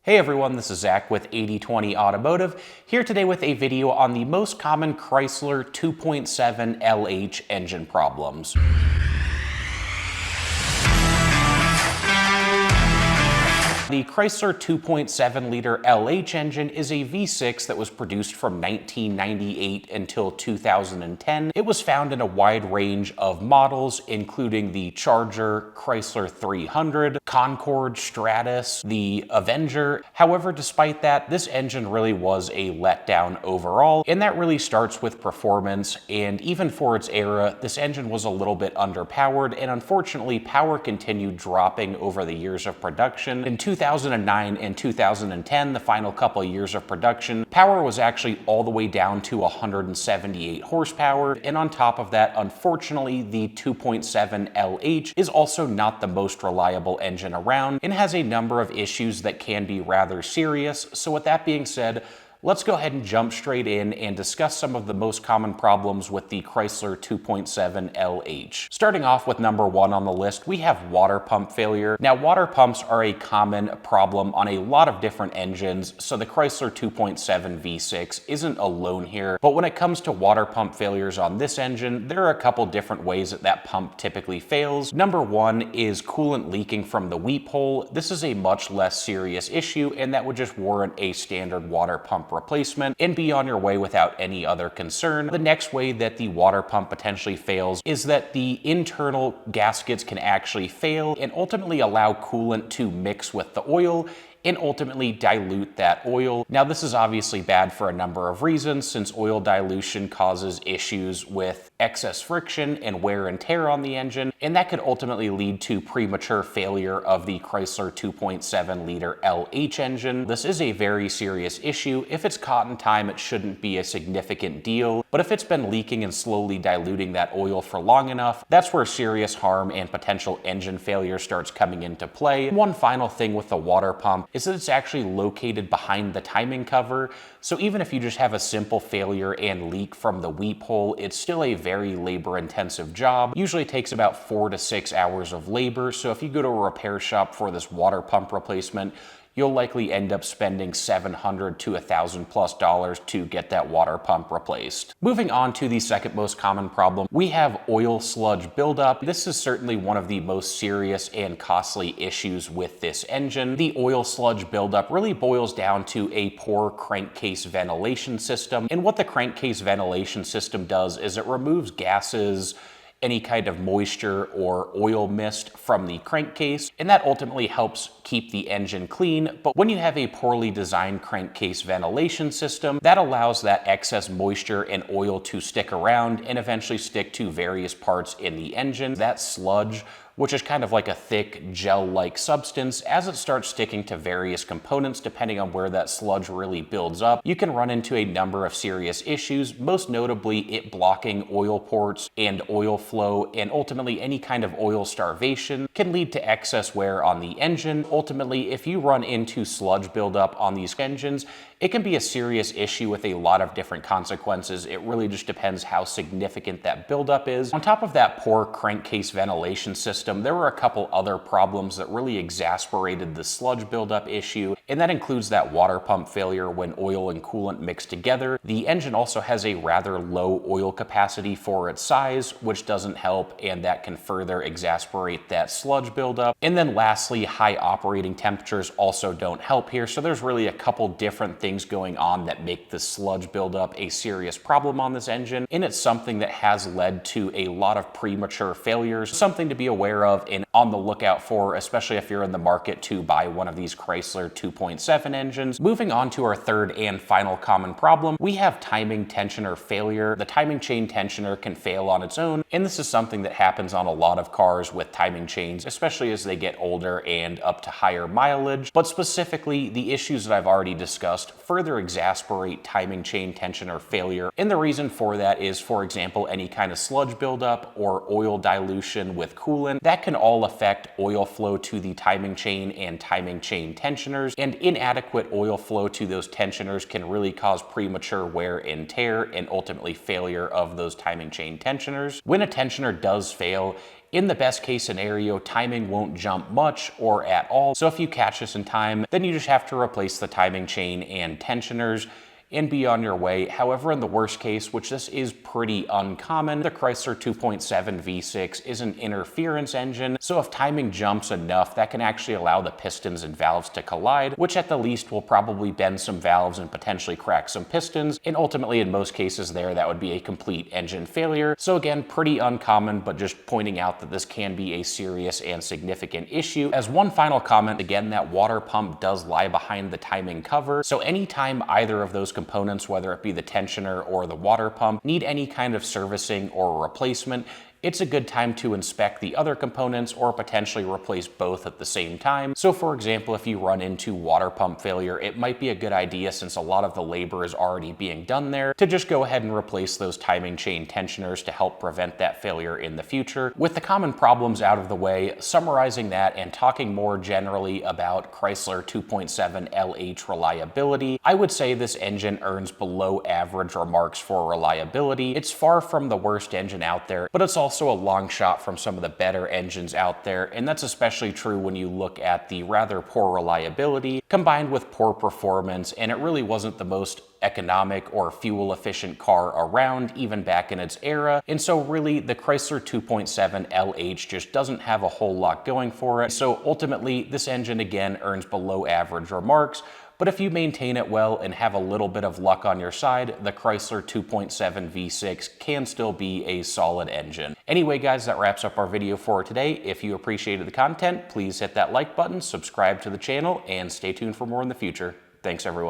Hey everyone, this is Zach with 8020 Automotive, here today with a video on the most common Chrysler 2.7LH engine problems. The Chrysler 2.7-liter LH engine is a V6 that was produced from 1998 until 2010. It was found in a wide range of models, including the Charger, Chrysler 300, Concorde, Stratus, the Avenger. However, despite that, this engine really was a letdown overall, and that really starts with performance, and even for its era, this engine was a little bit underpowered, and unfortunately, power continued dropping over the years of production. In 2009 and 2010, the final couple of years of production, power was actually all the way down to 178 horsepower, and on top of that, unfortunately, the 2.7LH is also not the most reliable engine around and has a number of issues that can be rather serious. So with that being said, let's go ahead and jump straight in and discuss some of the most common problems with the Chrysler 2.7LH. Starting off with number one on the list, we have water pump failure. Now, water pumps are a common problem on a lot of different engines, so the Chrysler 2.7 V6 isn't alone here. But when it comes to water pump failures on this engine, there are a couple different ways that pump typically fails. Number one is coolant leaking from the weep hole. This is a much less serious issue, and that would just warrant a standard water pump replacement and be on your way without any other concern. The next way that the water pump potentially fails is that the internal gaskets can actually fail and ultimately allow coolant to mix with the oil and ultimately dilute that oil. Now, this is obviously bad for a number of reasons, since oil dilution causes issues with excess friction and wear and tear on the engine, and that could ultimately lead to premature failure of the Chrysler 2.7-liter LH engine. This is a very serious issue. If it's caught in time, it shouldn't be a significant deal, but if it's been leaking and slowly diluting that oil for long enough, that's where serious harm and potential engine failure starts coming into play. One final thing with the water pump is that it's actually located behind the timing cover. So even if you just have a simple failure and leak from the weep hole, it's still a very labor-intensive job. Usually takes about 4 to 6 hours of labor. So if you go to a repair shop for this water pump replacement, you'll likely end up spending $700 to $1,000+ to get that water pump replaced. Moving on to the second most common problem, we have oil sludge buildup. This is certainly one of the most serious and costly issues with this engine. The oil sludge buildup really boils down to a poor crankcase ventilation system. And what the crankcase ventilation system does is it removes gases, any kind of moisture or oil mist from the crankcase, and that ultimately helps keep the engine clean. But when you have a poorly designed crankcase ventilation system, that allows that excess moisture and oil to stick around and eventually stick to various parts in the engine. That sludge, which is kind of like a thick gel-like substance, as it starts sticking to various components, depending on where that sludge really builds up, you can run into a number of serious issues, most notably it blocking oil ports and oil flow, and ultimately any kind of oil starvation can lead to excess wear on the engine. Ultimately, if you run into sludge buildup on these engines, it can be a serious issue with a lot of different consequences. It really just depends how significant that buildup is. On top of that poor crankcase ventilation system, there were a couple other problems that really exasperated the sludge buildup issue, and that includes that water pump failure when oil and coolant mix together. The engine also has a rather low oil capacity for its size, which doesn't help, and that can further exasperate that sludge buildup. And then lastly, high operating temperatures also don't help here. So there's really a couple different things going on that make the sludge buildup a serious problem on this engine, and it's something that has led to a lot of premature failures, something to be aware of and on the lookout for, especially if you're in the market to buy one of these Chrysler 2.7 engines. Moving on to our third and final common problem, we have timing tensioner failure. The timing chain tensioner can fail on its own, and this is something that happens on a lot of cars with timing chains, especially as they get older and up to higher mileage. But specifically, the issues that I've already discussed further exasperate timing chain tensioner failure. And the reason for that is, for example, any kind of sludge buildup or oil dilution with coolant. that can all affect oil flow to the timing chain and timing chain tensioners, and inadequate oil flow to those tensioners can really cause premature wear and tear and ultimately failure of those timing chain tensioners. When a tensioner does fail, in the best case scenario, timing won't jump much or at all. So if you catch this in time, then you just have to replace the timing chain and tensioners and be on your way. However, in the worst case, which this is pretty uncommon, the Chrysler 2.7 V6 is an interference engine, so if timing jumps enough, that can actually allow the pistons and valves to collide, which at the least will probably bend some valves and potentially crack some pistons, and ultimately in most cases there, that would be a complete engine failure. So again, pretty uncommon, but just pointing out that this can be a serious and significant issue. As one final comment, again, that water pump does lie behind the timing cover, so anytime either of those components, whether it be the tensioner or the water pump, need any kind of servicing or replacement, it's a good time to inspect the other components or potentially replace both at the same time. So for example, if you run into water pump failure, it might be a good idea, since a lot of the labor is already being done there, to just go ahead and replace those timing chain tensioners to help prevent that failure in the future. With the common problems out of the way, summarizing that and talking more generally about Chrysler 2.7 LH reliability, I would say this engine earns below average remarks for reliability. It's far from the worst engine out there, but it's also a long shot from some of the better engines out there, and that's especially true when you look at the rather poor reliability combined with poor performance, and it really wasn't the most economic or fuel efficient car around even back in its era. And so really the Chrysler 2.7 LH just doesn't have a whole lot going for it. So ultimately this engine again earns below average remarks, but if you maintain it well and have a little bit of luck on your side, the Chrysler 2.7 V6 can still be a solid engine. Anyway guys, that wraps up our video for today. If you appreciated the content, please hit that like button, subscribe to the channel, and stay tuned for more in the future. Thanks everyone.